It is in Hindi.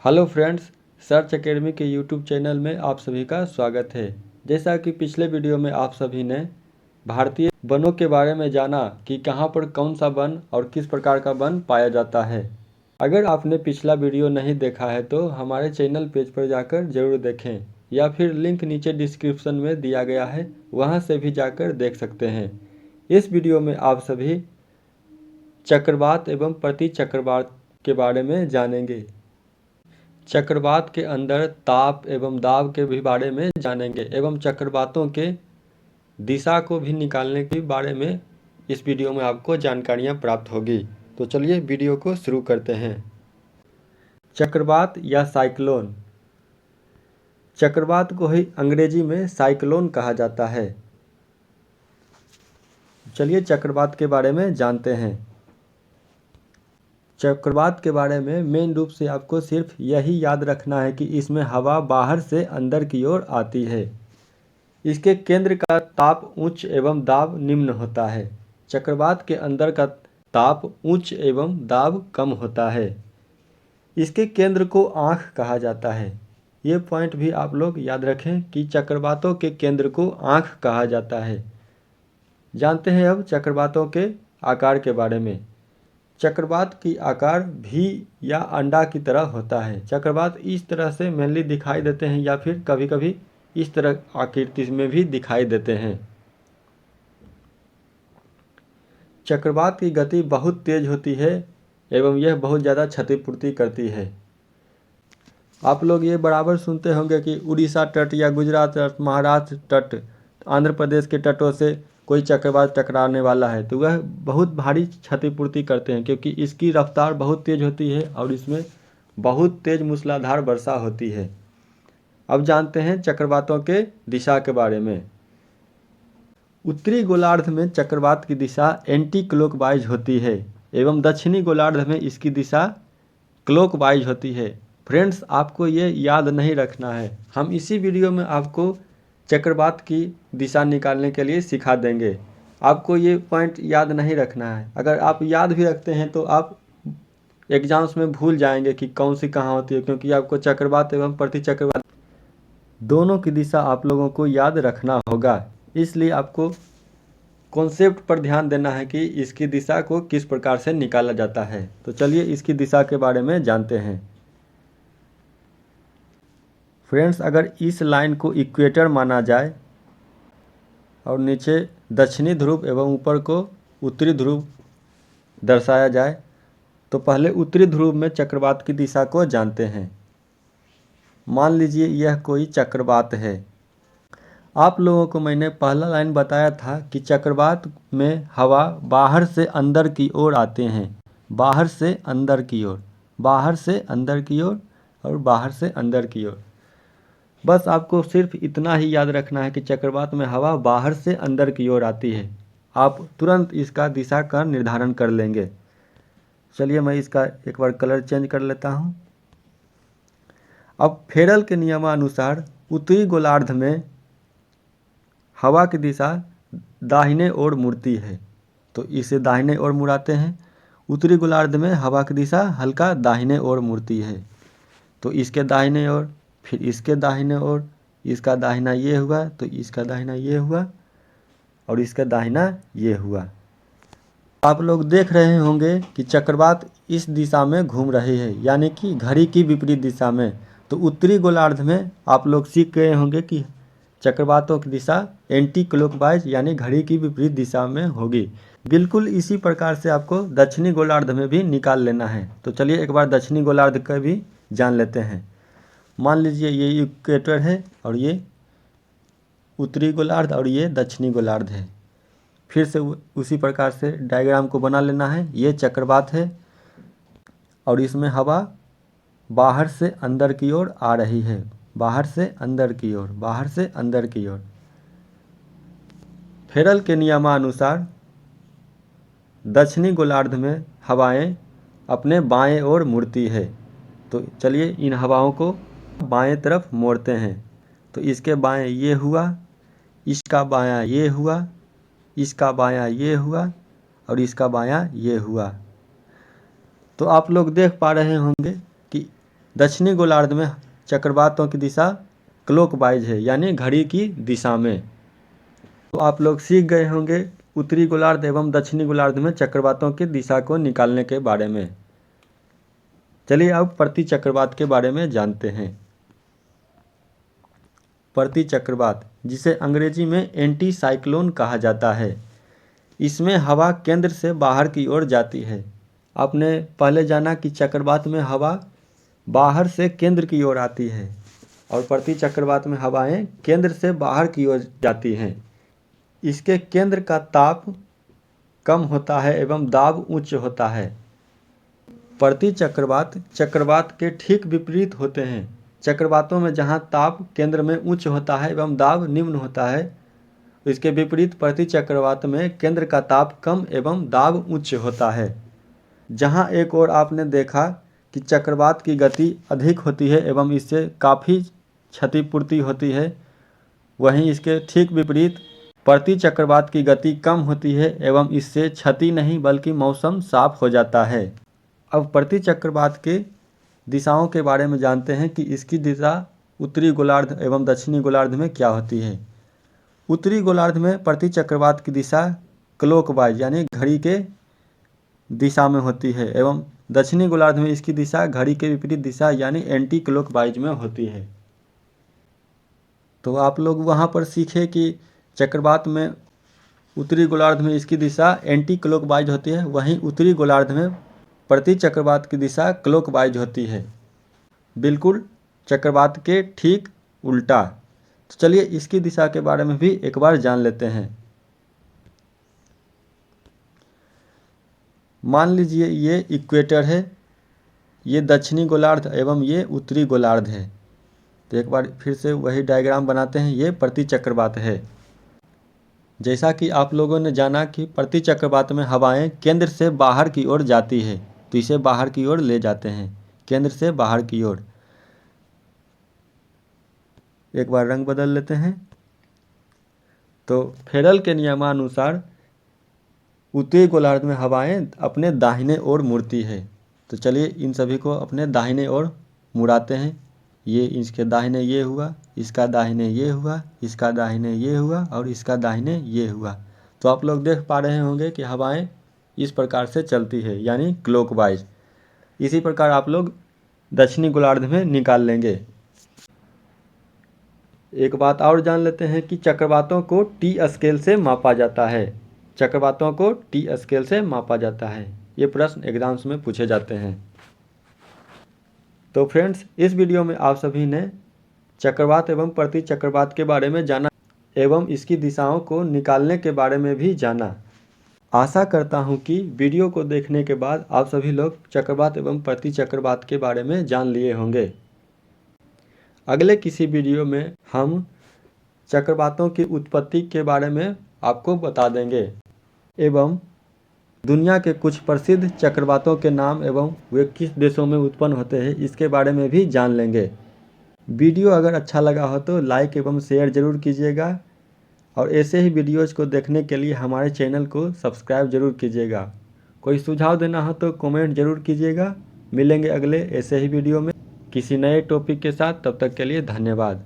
हेलो फ्रेंड्स, सर्च एकेडमी के यूट्यूब चैनल में आप सभी का स्वागत है। जैसा कि पिछले वीडियो में आप सभी ने भारतीय वनों के बारे में जाना कि कहां पर कौन सा वन और किस प्रकार का वन पाया जाता है। अगर आपने पिछला वीडियो नहीं देखा है तो हमारे चैनल पेज पर जाकर ज़रूर देखें या फिर लिंक नीचे डिस्क्रिप्शन में दिया गया है, वहां से भी जाकर देख सकते हैं। इस वीडियो में आप सभी चक्रवात एवं प्रति चक्रवात के बारे में जानेंगे। चक्रवात के अंदर ताप एवं दाब के भी बारे में जानेंगे एवं चक्रवातों के दिशा को भी निकालने के बारे में इस वीडियो में आपको जानकारियां प्राप्त होगी। तो चलिए वीडियो को शुरू करते हैं। चक्रवात या साइक्लोन। चक्रवात को ही अंग्रेजी में साइक्लोन कहा जाता है। चलिए चक्रवात के बारे में जानते हैं। चक्रवात के बारे में मेन रूप से आपको सिर्फ यही याद रखना है कि इसमें हवा बाहर से अंदर की ओर आती है। इसके केंद्र का ताप उच्च एवं दाब निम्न होता है। चक्रवात के अंदर का ताप उच्च एवं दाब कम होता है। इसके केंद्र को आँख कहा जाता है। ये पॉइंट भी आप लोग याद रखें कि चक्रवातों के केंद्र को आँख कहा जाता है। जानते हैं अब चक्रवातों के आकार के बारे में। चक्रवात की आकार भी या अंडा की तरह होता है। चक्रवात इस तरह से मेनली दिखाई देते हैं या फिर कभी कभी इस तरह आकृति में भी दिखाई देते हैं। चक्रवात की गति बहुत तेज होती है एवं यह बहुत ज़्यादा क्षतिपूर्ति करती है। आप लोग ये बराबर सुनते होंगे कि उड़ीसा तट या गुजरात तट, महाराष्ट्र तट, आंध्र प्रदेश के तटों से कोई चक्रवात टकराने वाला है तो वह बहुत भारी क्षतिपूर्ति करते हैं, क्योंकि इसकी रफ्तार बहुत तेज होती है और इसमें बहुत तेज मूसलाधार वर्षा होती है। अब जानते हैं चक्रवातों के दिशा के बारे में। उत्तरी गोलार्ध में चक्रवात की दिशा एंटी क्लॉकवाइज होती है एवं दक्षिणी गोलार्ध में इसकी दिशा क्लॉकवाइज होती है। फ्रेंड्स, आपको ये याद नहीं रखना है। हम इसी वीडियो में आपको चक्रवात की दिशा निकालने के लिए सिखा देंगे। आपको ये पॉइंट याद नहीं रखना है। अगर आप याद भी रखते हैं तो आप एग्जाम्स में भूल जाएंगे कि कौन सी कहाँ होती है, क्योंकि आपको चक्रवात एवं प्रति चक्रवात दोनों की दिशा आप लोगों को याद रखना होगा। इसलिए आपको कॉन्सेप्ट पर ध्यान देना है कि इसकी दिशा को किस प्रकार से निकाला जाता है। तो चलिए इसकी दिशा के बारे में जानते हैं। फ्रेंड्स, अगर इस लाइन को इक्वेटर माना जाए और नीचे दक्षिणी ध्रुव एवं ऊपर को उत्तरी ध्रुव दर्शाया जाए तो पहले उत्तरी ध्रुव में चक्रवात की दिशा को जानते हैं। मान लीजिए यह कोई चक्रवात है। आप लोगों को मैंने पहला लाइन बताया था कि चक्रवात में हवा बाहर से अंदर की ओर आते हैं, बाहर से अंदर की ओर, बाहर से अंदर की ओर और बाहर से अंदर की ओर। बस आपको सिर्फ इतना ही याद रखना है कि चक्रवात में हवा बाहर से अंदर की ओर आती है। आप तुरंत इसका दिशा का निर्धारण कर लेंगे। चलिए मैं इसका एक बार कलर चेंज कर लेता हूँ। अब फेरल के नियमानुसार उत्तरी गोलार्ध में हवा की दिशा दाहिने ओर मुड़ती है, तो इसे दाहिने ओर मुड़ाते हैं। उत्तरी गोलार्ध में हवा की दिशा हल्का दाहिने ओर मुड़ती है, तो इसके दाहिने ओर, फिर इसके दाहिने ओर, इसका दाहिना ये हुआ तो इसका दाहिना ये हुआ और इसका दाहिना ये हुआ। आप लोग देख रहे होंगे कि चक्रवात इस दिशा में घूम रही है, यानी कि घड़ी की विपरीत दिशा में। तो उत्तरी गोलार्ध में आप लोग सीख गए होंगे कि चक्रवातों की दिशा एंटी क्लॉकवाइज यानी घड़ी की विपरीत दिशा में होगी। बिल्कुल इसी प्रकार से आपको दक्षिणी गोलार्ध में भी निकाल लेना है। तो चलिए एक बार दक्षिणी गोलार्ध का भी जान लेते हैं। मान लीजिए ये इक्वेटर है और ये उत्तरी गोलार्ध और ये दक्षिणी गोलार्ध है। फिर से उसी प्रकार से डायग्राम को बना लेना है। ये चक्रवात है और इसमें हवा बाहर से अंदर की ओर आ रही है, बाहर से अंदर की ओर, बाहर से अंदर की ओर। फेरल के नियमानुसार दक्षिणी गोलार्ध में हवाएं अपने बाएं ओर मुड़ती है। तो चलिए इन हवाओं को बाएं तरफ मोड़ते हैं। तो इसके बाएं ये हुआ, इसका बायां ये हुआ, इसका बायां ये हुआ और इसका बायां ये हुआ। तो आप लोग देख पा रहे होंगे कि दक्षिणी गोलार्ध में चक्रवातों की दिशा क्लॉकवाइज है, यानी घड़ी की दिशा में। तो आप लोग सीख गए होंगे उत्तरी गोलार्ध एवं दक्षिणी गोलार्ध में चक्रवातों की दिशा को निकालने के बारे में। चलिए अब प्रति चक्रवात के बारे में जानते हैं। प्रति चक्रवात, जिसे अंग्रेजी में एंटी साइक्लोन कहा जाता है, इसमें हवा केंद्र से बाहर की ओर जाती है। आपने पहले जाना कि चक्रवात में हवा बाहर से केंद्र की ओर आती है और प्रति चक्रवात में हवाएं केंद्र से बाहर की ओर जाती हैं। इसके केंद्र का ताप कम होता है एवं दाब उच्च होता है। प्रति चक्रवात चक्रवात के ठीक विपरीत होते हैं। चक्रवातों में जहां ताप केंद्र में उच्च होता है एवं दाब निम्न होता है, इसके विपरीत प्रति चक्रवात में केंद्र का ताप कम एवं दाब उच्च होता है। जहां एक ओर आपने देखा कि चक्रवात की गति अधिक होती है एवं इससे काफ़ी क्षतिपूर्ति होती है, वहीं इसके ठीक विपरीत प्रति चक्रवात की गति कम होती है एवं इससे क्षति नहीं बल्कि मौसम साफ हो जाता है। अब प्रति चक्रवात के दिशाओं के बारे में जानते हैं कि इसकी दिशा उत्तरी गोलार्ध एवं दक्षिणी गोलार्ध में क्या होती है। उत्तरी गोलार्ध में प्रति चक्रवात की दिशा क्लॉकवाइज यानी घड़ी के दिशा में होती है एवं दक्षिणी गोलार्ध में इसकी दिशा घड़ी के विपरीत दिशा यानी एंटी क्लॉकवाइज में होती है। तो आप लोग वहाँ पर सीखे कि चक्रवात में उत्तरी गोलार्ध में इसकी दिशा एंटी क्लॉकवाइज होती है, वहीं उत्तरी गोलार्ध में प्रति चक्रवात की दिशा क्लॉकवाइज होती है, बिल्कुल चक्रवात के ठीक उल्टा। तो चलिए इसकी दिशा के बारे में भी एक बार जान लेते हैं। मान लीजिए ये इक्वेटर है, ये दक्षिणी गोलार्ध एवं ये उत्तरी गोलार्ध है। तो एक बार फिर से वही डायग्राम बनाते हैं। ये प्रति चक्रवात है। जैसा कि आप लोगों ने जाना कि प्रति चक्रवात में हवाएं केंद्र से बाहर की ओर जाती है, तो इसे बाहर की ओर ले जाते हैं, केंद्र से बाहर की ओर। एक बार रंग बदल लेते हैं। तो फेरल के नियमानुसार उत्तरी गोलार्ध में हवाएं अपने दाहिने ओर मुड़ती है। तो चलिए इन सभी को अपने दाहिने ओर मुड़ाते हैं। ये इसके दाहिने ये हुआ, इसका दाहिने ये हुआ, इसका दाहिने ये हुआ और इसका दाहिने ये हुआ। तो आप लोग देख पा रहे होंगे कि हवाएं इस प्रकार से चलती है यानी क्लॉकवाइज। इसी प्रकार आप लोग दक्षिणी गोलार्ध में निकाल लेंगे। एक बात और जान लेते हैं कि चक्रवातों को टी स्केल से मापा जाता है। चक्रवातों को टी स्केल से मापा जाता है। ये प्रश्न एग्जाम्स में पूछे जाते हैं। तो फ्रेंड्स, इस वीडियो में आप सभी ने चक्रवात एवं प्रति चक्रवात के बारे में जाना एवं इसकी दिशाओं को निकालने के बारे में भी जाना। आशा करता हूं कि वीडियो को देखने के बाद आप सभी लोग चक्रवात एवं प्रति चक्रवात के बारे में जान लिए होंगे। अगले किसी वीडियो में हम चक्रवातों की उत्पत्ति के बारे में आपको बता देंगे एवं दुनिया के कुछ प्रसिद्ध चक्रवातों के नाम एवं वे किस देशों में उत्पन्न होते हैं इसके बारे में भी जान लेंगे। वीडियो अगर अच्छा लगा हो तो लाइक एवं शेयर ज़रूर कीजिएगा और ऐसे ही वीडियोज़ को देखने के लिए हमारे चैनल को सब्सक्राइब ज़रूर कीजिएगा। कोई सुझाव देना हो तो कमेंट ज़रूर कीजिएगा। मिलेंगे अगले ऐसे ही वीडियो में किसी नए टॉपिक के साथ। तब तक के लिए धन्यवाद।